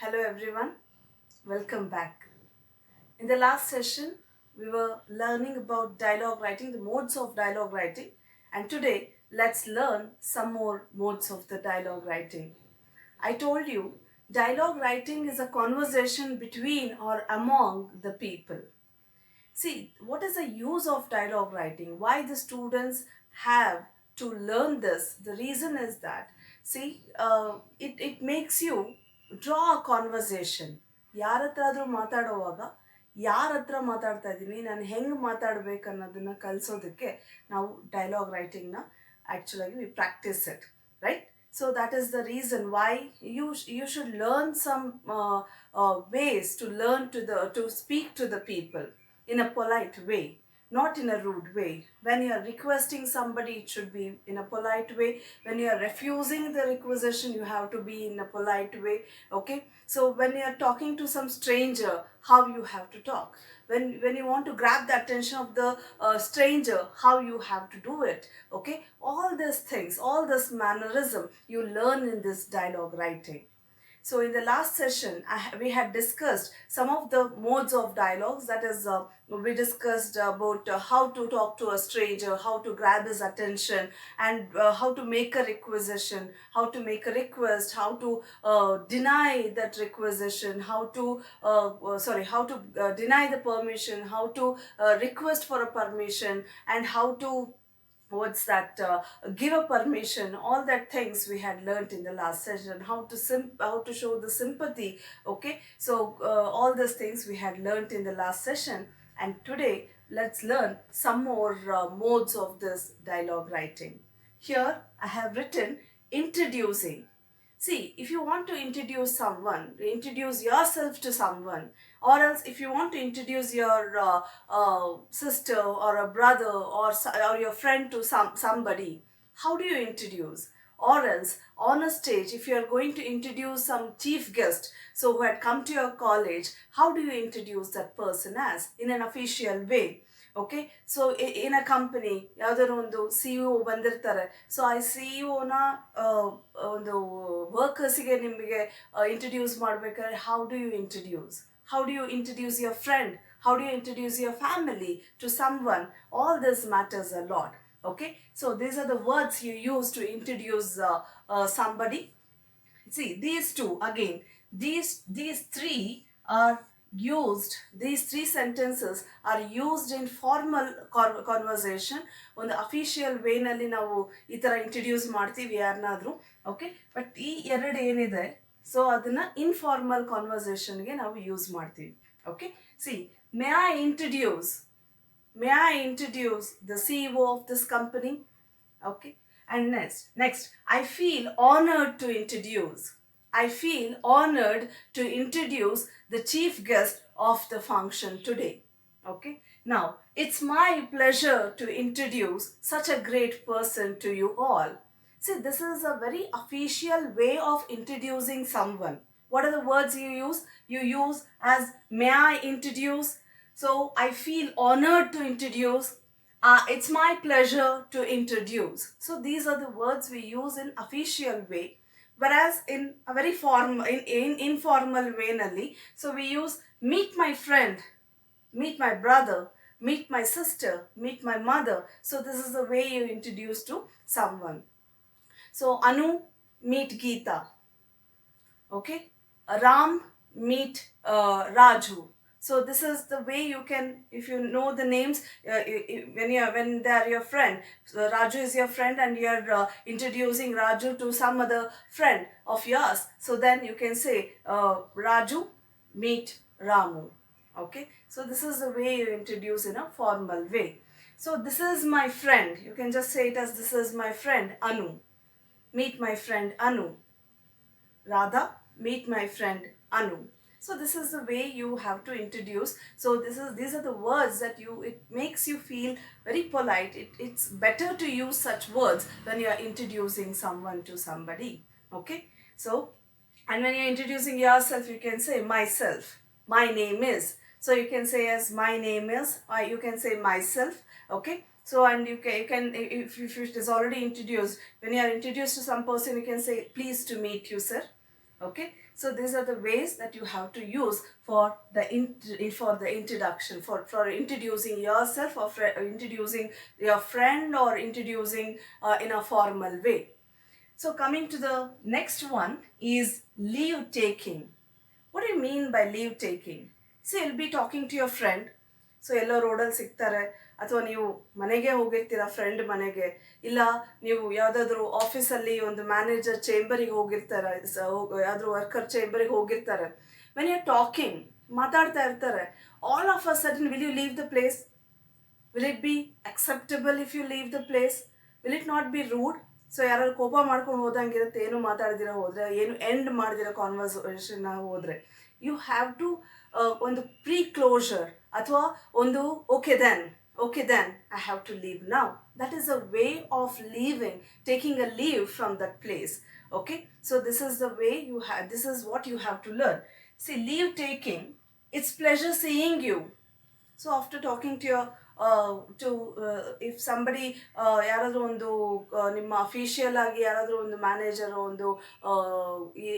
Hello everyone, welcome back. In the last session, we were learning about dialogue writing, the modes of dialogue writing, and today let's learn some more modes of the dialogue writing. I told you, dialogue writing is a conversation between or among the people. See, what is the use of dialogue writing? Why the students have to learn this? The reason is that, see, it makes you draw a conversation. ಯಾರ ಹತ್ರ ಆದರೂ ಮಾತಾಡುವಾಗ ಯಾರ ಹತ್ರ ಮಾತಾಡ್ತಾ ಇದ್ದೀನಿ, ನಾನು ಹೆಂಗೆ ಮಾತಾಡ್ಬೇಕು ಅನ್ನೋದನ್ನು ಕಲಿಸೋದಕ್ಕೆ ನಾವು ಡೈಲಾಗ್ ರೈಟಿಂಗ್ನ ಆ್ಯಕ್ಚುಲಾಗಿ we practise it, right? So that is the reason why you should learn some ways to learn to speak to the people in a polite way, not in a rude way. When you are requesting somebody, it should be in a polite way. When you are refusing the requisition, you have to be in a polite way. Okay, so when you are talking to some stranger, how you have to talk. When you want to grab the attention of the stranger, how you have to do it. Okay, all these things, all this mannerism you learn in this dialogue writing. So in the last session, we had discussed some of the modes of dialogues. That is, we discussed about how to talk to a stranger, how to grab his attention, and how to make a requisition, how to make a request, how to deny that requisition, how to deny the permission, how to request for a permission, and how to what's that give a permission. All that things we had learnt in the last session, how to show the sympathy. Okay, so all those things we had learnt in the last session, and today let's learn some more modes of this dialogue writing. Here I have written introducing. See, if you want to introduce someone, introduce yourself to someone, or else if you want to introduce your sister or a brother or your friend to somebody, how do you introduce? Or else on a stage, if you are going to introduce some chief guest, so who had come to your college, how do you introduce that person as in an official way? Okay, so in a company ಯಾವುದಾದ್ರು ಒಂದು C E O ಬಂದಿರ್ತಾರೆ. So ಆ C E ಒನ ಒಂದು ವರ್ಕರ್ಸಿಗೆ ನಿಮಗೆ introduce ಮಾಡಬೇಕಾದ್ರೆ how do you introduce? How do you introduce your friend? How do you introduce your family to someone? All this matters a lot. Okay, so these are the words you use to introduce somebody. See, these two again, these three are used, these three sentences are used in formal conversation. ಒಂದು official ವೇನಲ್ಲಿ ನಾವು ಈ ಥರ introduce ಮಾಡ್ತೀವಿ ಯಾರನ್ನಾದರೂ. Okay, but ಈ ಎರಡು ಏನಿದೆ, so ಅದನ್ನು ಇನ್ಫಾರ್ಮಲ್ ಕಾನ್ವರ್ಸೇಷನ್ಗೆ ನಾವು ಯೂಸ್ ಮಾಡ್ತೀವಿ. Okay, C, may I introduce the CEO of this company. Okay, and next I feel honored to introduce the chief guest of the function today. Okay, now it's my pleasure to introduce such a great person to you all. See, this is a very official way of introducing someone. What are the words you use? You use as may I introduce. So I feel honored to introduce. It's my pleasure to introduce. So these are the words we use in official way. Whereas in a very informal way nalli, so we use meet my friend, meet my brother, meet my sister, meet my mother. So this is the way you introduce to someone. So Anu, meet Geeta. Okay, Ram, meet Raju. So this is the way you can, if you know the names, when they are your friend. So Raju is your friend and you are introducing Raju to some other friend of yours. So then you can say Raju, meet Ramu. Okay, so this is the way you introduce in a formal way. So this is my friend. You can just say it as this is my friend Anu. Meet my friend Anu. Radha, meet my friend Anu. So this is the way you have to introduce. So these are the words that it makes you feel very polite. It's better to use such words when you are introducing someone to somebody. Okay, so and when you're introducing yourself, you can say myself, my name is. So you can say as my name is, or you can say myself. Okay, so and you can if it is already introduced, when you are introduced to some person, you can say pleased to meet you, sir. Okay, So these are the ways that you have to use for the introduction, for introducing yourself, or introducing your friend, or introducing in a formal way. So coming to the next one is leave taking. What do you mean by leave taking? So you'll be talking to your friend. So ಎಲ್ಲೋ ರೋಡಲ್ಲಿ ಸಿಗ್ತಾರೆ, ಅಥವಾ ನೀವು ಮನೆಗೆ ಹೋಗಿರ್ತೀರ friend ಮನೆಗೆ, ಇಲ್ಲ ನೀವು ಯಾವುದಾದ್ರೂ ಆಫೀಸಲ್ಲಿ ಒಂದು ಮ್ಯಾನೇಜರ್ ಚೇಂಬರಿಗೆ ಹೋಗಿರ್ತಾರೆ, ಯಾವ್ದಾದ್ರು ವರ್ಕರ್ ಚೇಂಬರಿಗೆ ಹೋಗಿರ್ತಾರೆ. ವೆನ್ ಯು ಟಾಕಿಂಗ್, ಮಾತಾಡ್ತಾ ಇರ್ತಾರೆ, all of a sudden will you leave the place? Will it be acceptable if you leave the place? Will it not be rude? So ಯಾರು ಕೋಪ ಮಾಡ್ಕೊಂಡು ಹೋದಂಗಿರುತ್ತೆ, ಏನು ಮಾತಾಡ್ದಿರ ಹೋದರೆ, ಏನು ಎಂಡ್ ಮಾಡ್ದಿರೋ ಕಾನ್ವರ್ಸೇಷನ್ ಹೋದರೆ. ಯು ಹ್ಯಾವ್ ಟು ಒಂದು ಪ್ರೀ ಕ್ಲೋಷರ್, ಅಥವಾ ಒಂದು okay then I have to leave now. That is a way of leaving, taking a leave from that place. Okay, so this is the way this is what you have to learn. See, leave taking, it's pleasure seeing you. So after talking to your if somebody ಯಾರಾದರೂ ಒಂದು ನಿಮ್ಮ official ಆಗಿ ಯಾರಾದರೂ ಒಂದು manager, ಒಂದು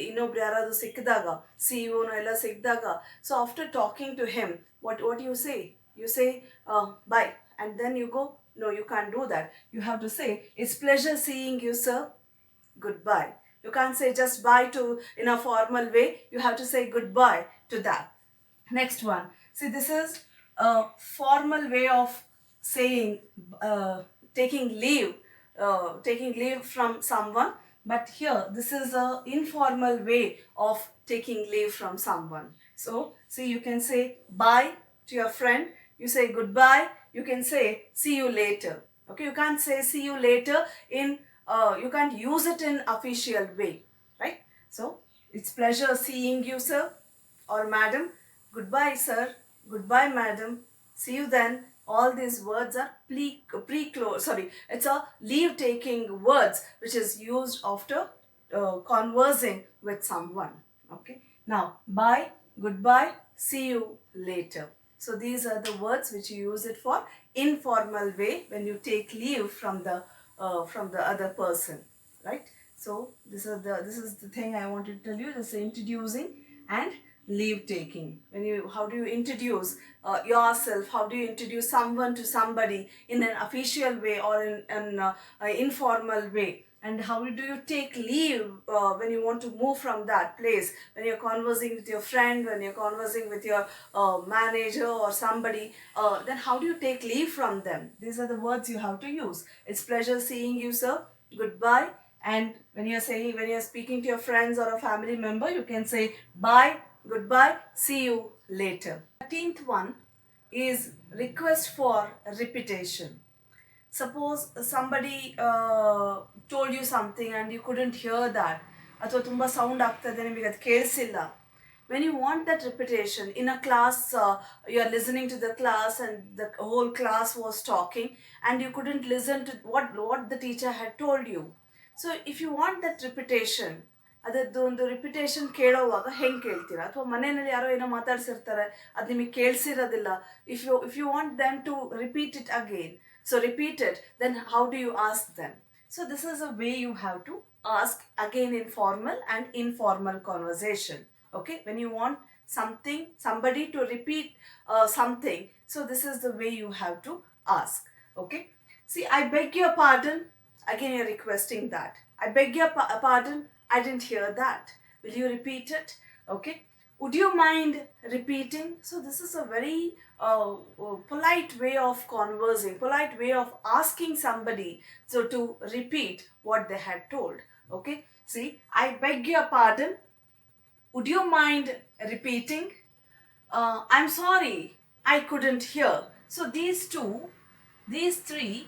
ಇನ್ನೊಬ್ರು ಯಾರಾದರೂ ಸಿಕ್ಕಿದಾಗ, CEO ಎಲ್ಲ ಸಿಕ್ಕಿದಾಗ, so after talking to him, what you say? You say bye, and then you go. No, you can't do that. You have to say, it's pleasure seeing you, sir. Goodbye. You can't say just bye to in a formal way. You have to say goodbye to that. Next one. See, this is a formal way of saying taking leave from someone. But here, this is a informal way of taking leave from someone. So, see, you can say bye to your friend. You say goodbye. You can say see you later. Okay, you can't say see you later in you can't use it in official way, right? So it's pleasure seeing you, sir or madam. Goodbye, sir. Goodbye, madam. See you then. All these words are it's a leave taking words which is used after conversing with someone. Okay, now bye, goodbye, see you later. So these are the words which you use it for informal way when you take leave from the other person, right? So this is the thing I wanted to tell you. This is introducing and leave taking. How do you introduce yourself? How do you introduce someone to somebody in an official way or in an informal way? And how do you take leave when you want to move from that place? When you're conversing with your friend, when you're conversing with your manager or somebody, then how do you take leave from them? These are the words you have to use. It's pleasure seeing you, sir. Goodbye. And when you're speaking to your friends or a family member, you can say bye, goodbye, see you later. 13th one is request for repetition. Suppose somebody told you something and you couldn't hear that, ಅಥವಾ ತುಂಬ sound ಆಗ್ತದೆ, ನಿಮಗೆ ಅದು ಕೇಳಿಸಿಲ್ಲ. When you want that repetition in a class, you are listening to the class and the whole class was talking and you couldn't listen to what the teacher had told you. So if you want that repetition, ಅದರದ್ದು ಒಂದು repetition ಕೇಳೋವಾಗ ಹೆಂಗೆ ಕೇಳ್ತೀರಾ? ಅಥವಾ ಮನೆಯಲ್ಲಿ ಯಾರೋ ಏನೋ ಮಾತಾಡ್ಸಿರ್ತಾರೆ, ಅದು ನಿಮಗೆ ಕೇಳಿಸಿರೋದಿಲ್ಲ. If you want them to repeat it again, so repeat it, then how do you ask them? So this is a way you have to ask, again in formal and informal conversation. Okay, when you want somebody to repeat something, so this is the way you have to ask. Okay, see, I beg your pardon. Again you're requesting that. I beg your pardon, I didn't hear that. Will you repeat it? Okay, would you mind repeating? So this is a very polite way of conversing, polite way of asking somebody so to repeat what they had told. Okay, see, I beg your pardon, would you mind repeating? I'm sorry, I couldn't hear. So these three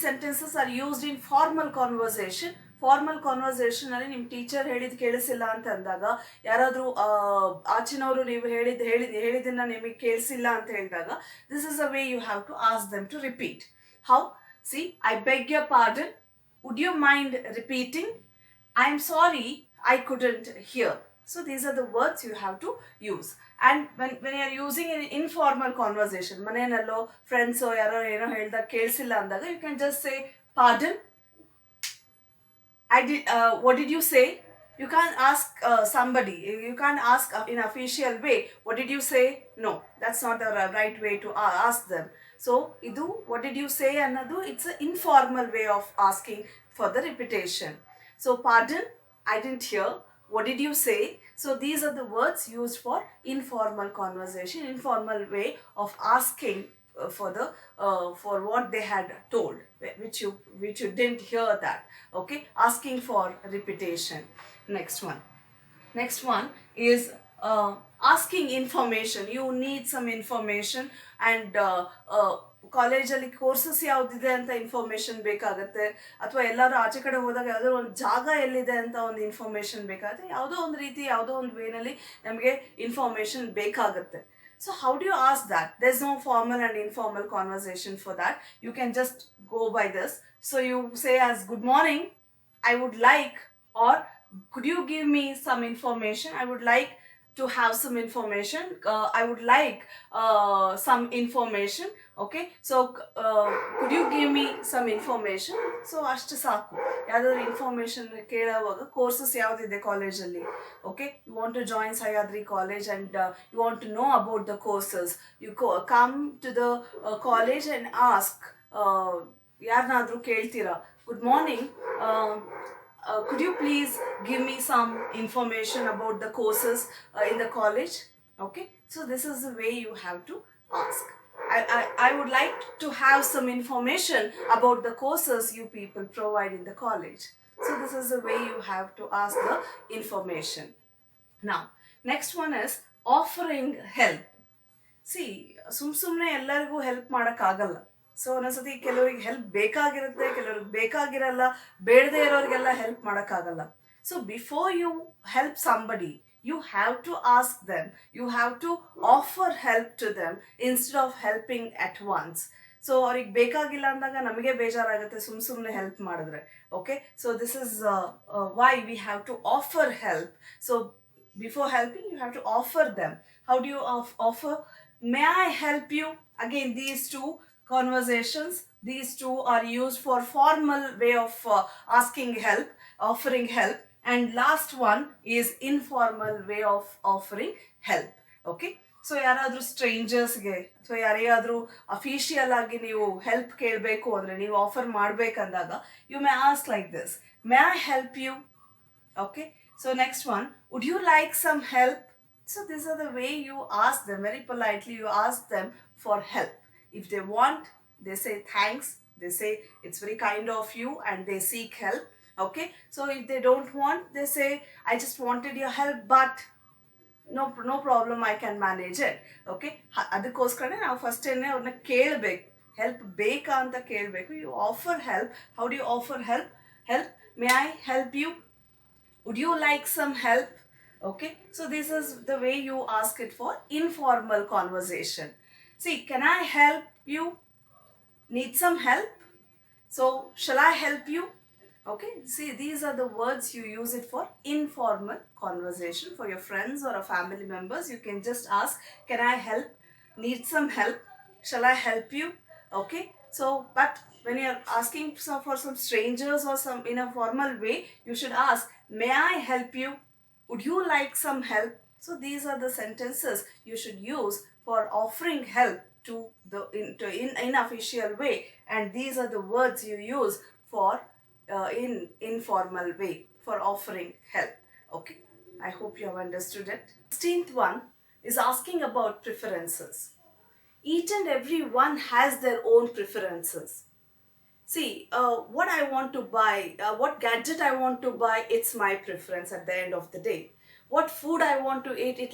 sentences are used in formal conversation. Formal ಕಾನ್ವರ್ಸೇಷನಲ್ಲಿ ನಿಮ್ಮ teacher ಹೇಳಿದ್ದು ಕೇಳಿಸಿಲ್ಲ ಅಂತ ಅಂದಾಗ, ಯಾರಾದರೂ ಆಚಿನವರು ನೀವು ಹೇಳಿದ್ದನ್ನು ನಿಮಗೆ ಕೇಳಿಸಿಲ್ಲ ಅಂತ ಹೇಳಿದಾಗ, this is a way you have to ask them to repeat. How? See, I beg your pardon, would you mind repeating? I am sorry, I couldn't hear. So these are the words you have to use. And when you are using an informal conversation, ಮನೆಯಲ್ಲೋ ಫ್ರೆಂಡ್ಸೋ ಯಾರೋ ಏನೋ ಹೇಳ್ದಾಗ ಕೇಳಿಸಿಲ್ಲ ಅಂದಾಗ, you can just say, pardon, what did you say? You can't ask somebody, you can't ask in official way, what did you say? No, that's not the right way to ask them. So idu what did you say annadu, it's an informal way of asking for the repetition. So pardon, I didn't hear, what did you say? So these are the words used for informal conversation, informal way of asking for the for what they had told, which you didn't hear that. Okay, asking for repetition. Next one is asking information. You need some information, and ಕಾಲೇಜಲ್ಲಿ courses ಯಾವುದಿದೆ ಅಂತ information ಬೇಕಾಗುತ್ತೆ, ಅಥವಾ ಎಲ್ಲರೂ ಆಚೆ ಕಡೆ ಹೋದಾಗ ಯಾವುದೋ ಒಂದು ಜಾಗ ಎಲ್ಲಿದೆ ಅಂತ ಒಂದು ಇನ್ಫಾರ್ಮೇಷನ್ ಬೇಕಾಗುತ್ತೆ. ಯಾವುದೋ ಒಂದು ರೀತಿ, ಯಾವುದೋ ಒಂದು ವೇನಲ್ಲಿ ನಮಗೆ ಇನ್ಫಾರ್ಮೇಷನ್ ಬೇಕಾಗುತ್ತೆ. So how do you ask that? There's no formal and informal conversation for that. You can just go by this. So you say as good morning, I would like, or could you give me some information? I would like to have some information. I would like some information. Okay, so could you give me some information? So ಅಷ್ಟು ಸಾಕು. ಯಾವ್ದಾದ್ರು information ಕೇಳುವಾಗ, courses ಯಾವುದಿದೆ ಕಾಲೇಜಲ್ಲಿ, okay, you want to join Sahyadri college and you want to know about the courses, you come to the college and ask. ಯಾರನ್ನಾದ್ರೂ ಕೇಳ್ತೀರಾ, good morning, could you please give me some information about the courses in the college? Okay, so this is the way you have to ask. I would like to have some information about the courses you people provide in the college. So this is the way you have to ask the information. Now, next one is offering help. C ಸುಮ್ಮನೆ ಎಲ್ಲರಿಗೂ help ಮಾಡೋಕ್ಕಾಗಲ್ಲ. So ಒಂದೊಂದ್ಸತಿ ಕೆಲವರಿಗೆ help ಬೇಕಾಗಿರುತ್ತೆ, ಕೆಲವ್ರಿಗೆ ಬೇಕಾಗಿರಲ್ಲ, ಬೇಡದೇ ಇರೋರಿಗೆಲ್ಲ help ಮಾಡೋಕ್ಕಾಗಲ್ಲ. So before you help somebody, you have to ask them, you have to offer help to them instead of helping at once. So ಅವ್ರಿಗೆ ಬೇಕಾಗಿಲ್ಲ ಅಂದಾಗ ನಮಗೆ ಬೇಜಾರಾಗುತ್ತೆ ಸುಮ್ಮನೆ ಹೆಲ್ಪ್ ಮಾಡಿದ್ರೆ. Okay, so this is why we have to offer help. So before helping, you have to offer them. How do you offer? May I help you? Again, these two conversations, these two are used for formal way of asking help, offering help. And last one is informal way of offering help. Okay, so ಯಾರಾದರೂ ಸ್ಟ್ರೇಂಜರ್ಸ್ಗೆ ಅಥವಾ ಯಾರಿಗಾದರೂ official ಆಗಿ ನೀವು help ಕೇಳಬೇಕು ಅಂದರೆ, ನೀವು offer ಮಾಡಬೇಕಂದಾಗ, you may ask like this, may I help you? Okay, so next one, would you like some help? So these are the way you ask them, very politely you ask them for help. If they want, they say thanks, they say it's very kind of you, and they seek help. Okay, so if they don't want, they say I just wanted your help, but no problem, I can manage it. Okay, ಅದಕ್ಕೋಸ್ಕರನೇ ನಾವು first ಅವ್ರನ್ನ ಕೇಳಬೇಕು, help ಬೇಕಾ ಅಂತ ಕೇಳಬೇಕು. You offer help. How do you offer help? May I help you? Would you like some help? Okay, so this is the way you ask it for informal conversation. See, can I help you? Need some help? So shall I help you? Okay, see, these are the words you use it for informal conversation. For your friends or a family members, you can just ask, can I help? Need some help? Shall I help you? Okay, so but when you're asking for some strangers or some in a formal way, you should ask, may I help you? Would you like some help? So these are the sentences you should use for offering help to the in official way, and these are the words you use for in informal way for offering help. Okay, I hope you have understood it. 16th one is asking about preferences. Each and every one has their own preferences. See, what I want to buy, what gadget I want to buy, it's my preference at the end of the day. What food I want to eat, it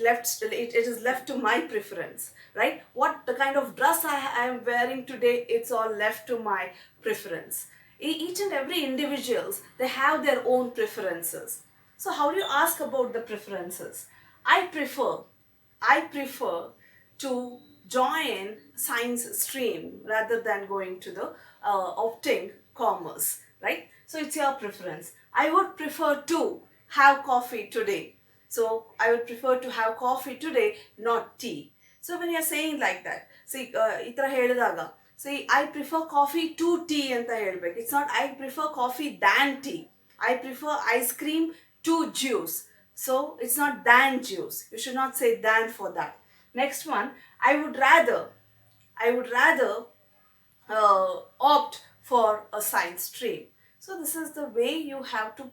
is left to my preference, right? What the kind of dress I am wearing today, it's all left to my preference. Each and every individuals, they have their own preferences. So how do you ask about the preferences? I prefer to join science stream rather than going to the opting commerce, right? So it's your preference. I would prefer to have coffee today. So I would prefer to have coffee today, not tea. So when you're saying like that, see, itara helidaga, see, I prefer coffee to tea anta helbek. It's not I prefer coffee than tea. I prefer ice cream two Jews. So it's not than Jews. You should not say than for that. Next one, I would rather. I would rather opt for a science stream. So this is the way you have to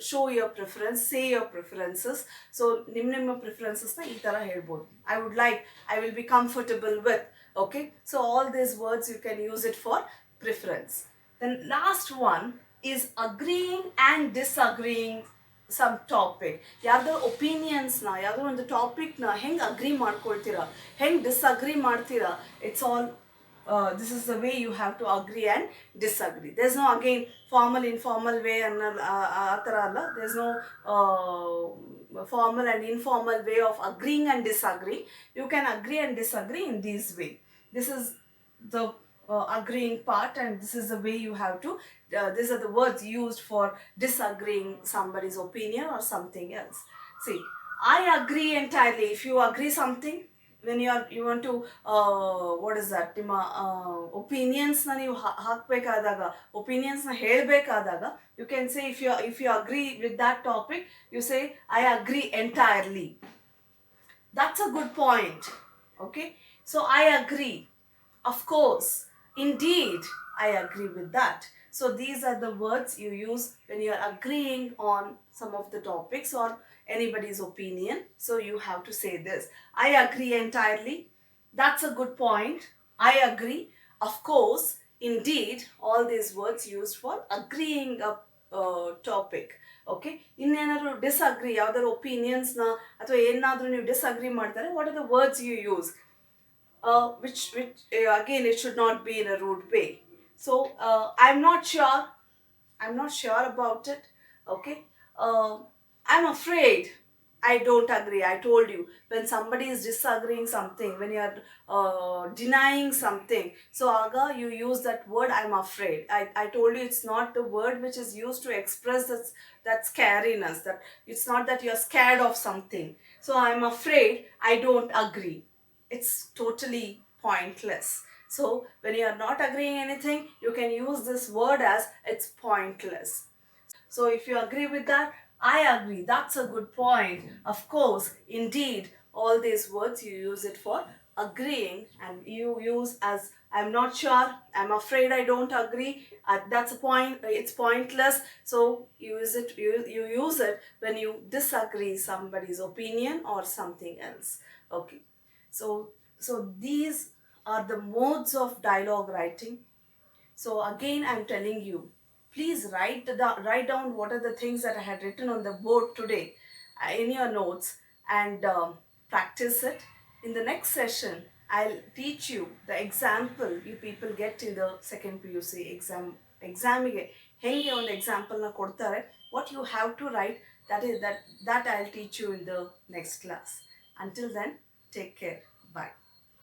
show your preference, say your preferences. So ನಿಮ್ಮ preferences na ee ತರ ಹೇಳ್ಬೋದು. I would like, I will be comfortable with. Okay, so all these words you can use it for preference. Then last one is agreeing and disagreeing some topic. ಯಾವ್ದೋ ಒಪಿನಿಯನ್ಸ್ನ ಯಾವುದೋ ಒಂದು ಟಾಪಿಕ್ನ ಹೆಂಗೆ agri ಮಾಡ್ಕೊಳ್ತೀರಾ, ಹೆಂಗೆ disagree ಮಾಡ್ತೀರಾ, it's all this is the way you have to agree and disagree. There's no again formal informal way and there's no formal and informal way of agreeing and disagreeing. You can agree and disagree in this way. This is the agreeing part, and this is the way you have to these are the words used for disagreeing somebody's opinion or something else. See, I agree entirely. If you agree something, when you want to what is that, ನಿಮ್ಮ ಒಪಿನಿಯನ್ಸ್ನ ನೀವು ಹಾಕಬೇಕಾದಾಗ, ಒಪಿನಿಯನ್ಸ್ನ ಹೇಳಬೇಕಾದಾಗ, you can say, if you agree with that topic, you say I agree entirely. That's a good point. Okay, so I agree, of course, indeed, I agree with that. So these are the words you use when you are agreeing on some of the topics or anybody's opinion. So you have to say this: I agree entirely. That's a good point. I agree, of course, indeed. All these words used for agreeing a topic. Okay, ಇನ್ನೇನಾದ್ರು disagree, ಯಾವ್ದಾದ್ರು ಒಪಿನಿಯನ್ಸ್ನ ಅಥವಾ ಏನಾದರೂ ನೀವು disagree ಮಾಡ್ತಾರೆ, what are the words you use? Which again, it should not be in a rude way. So I'm not sure about it. Okay, I'm afraid, I don't agree. I told you, when somebody is disagreeing something, when you are denying something, so aga you use that word I'm afraid. I told you it's not the word which is used to express that scariness, that it's not that you're scared of something. So I'm afraid, I don't agree. It's totally pointless. So when you are not agreeing anything, you can use this word as it's pointless. So if you agree with that, I agree, that's a good point, of course, indeed. All these words you use it for agreeing, and you use as I'm not sure, I'm afraid, I don't agree, that's a point, it's pointless. So you use it when you disagree somebody's opinion or something else. Okay, so these are the modes of dialogue writing. So again, I'm telling you, please write down what are the things that I had written on the board today in your notes, and practice it. In the next session, I'll teach you the example you people get in the second PUC examಗೆ ಹೆಂಗೆ ಒಂದು ಎಕ್ಸಾಂಪಲ್ನ ಕೊಡ್ತಾರೆ, what you have to write, that I'll teach you in the next class. Until then, take care. Bye.